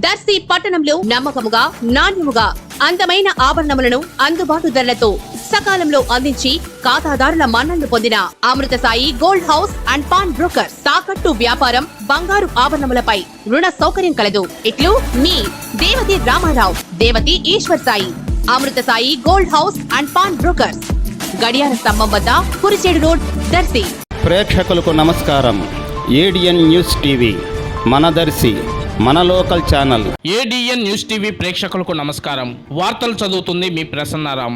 దర్శి పట్టణంలో నమ్మకముగా నాణ్యముగా అందమైన ఆభరణములను అందుబాటు ధరలతో సకాలంలో అందించి ఖాతాదారుల మన్ననలు పొందిన Amrutha Sai gold house and pawn broker. తాకట్టు వ్యాపారం, బంగారు ఆభరణములపై రుణ సౌకర్యం కలదు. ఇట్లు మీ Devathi Ramarao, Devathi Eshwar Sai. Amrutha Sai gold house and pawn brokers, గడియార స్తంభం వద్ద, కురిచేడు రోడ్, దర్శి. ప్రేక్షకులకు నమస్కారం. ఏడిఎన్ న్యూస్ టీవీ మన దర్శి, మన local channel. ADN news TV ప్రేక్షకులకు నమస్కారం. వార్తలు చదువుతుంది మీ ప్రసన్నారాం.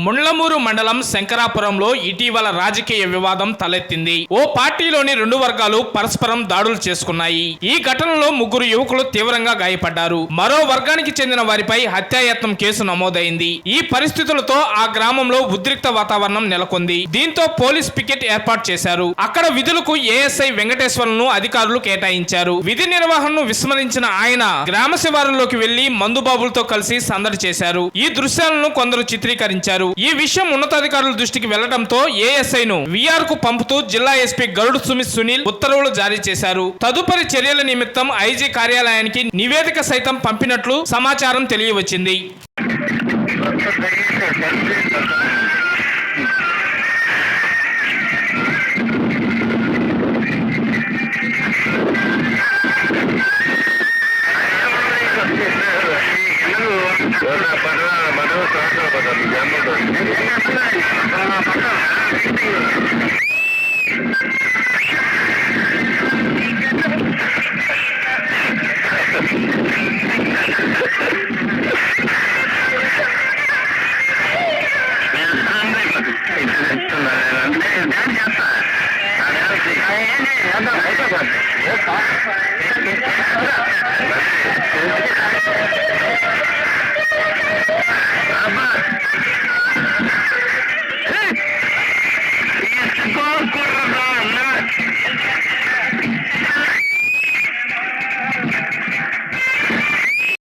ముండ్లమూరు మండలం శంకరాపురంలో ఇటీవల రాజకీయ వివాదం తలెత్తింది. ఓ పార్టీలోని రెండు వర్గాలు పరస్పరం దాడులు చేసుకున్నాయి. ఈ ఘటనలో ముగ్గురు యువకులు తీవ్రంగా గాయపడ్డారు. మరో వర్గానికి చెందిన వారిపై హత్యాయత్నం కేసు నమోదైంది. ఈ పరిస్థితులతో ఆ గ్రామంలో ఉద్రిక్త వాతావరణం నెలకొంది. దీంతో పోలీస్ పికెట్ ఏర్పాటు చేశారు. అక్కడ విధులకు ఏఎస్ఐ వెంకటేశ్వర్లను అధికారులు కేటాయించారు. విధి నిర్వహణను విస్మరించిన ఆయన గ్రామ శివారులోకి వెళ్లి మందుబాబులతో కలిసి సందడి చేశారు. ఈ దృశ్యాలను కొందరు చిత్రీకరించారు. ఈ విషయం ఉన్నతాధికారుల దృష్టికి వెళ్లడంతో ఏఎస్ఐను విఆర్ కు పంపుతూ జిల్లా ఎస్పీ గరుడ్ సునీల్ ఉత్తర్వులు జారీ చేశారు. తదుపరి చర్యల నిమిత్తం ఐజీ కార్యాలయానికి నివేదిక సైతం పంపినట్లు సమాచారం తెలియవచ్చింది.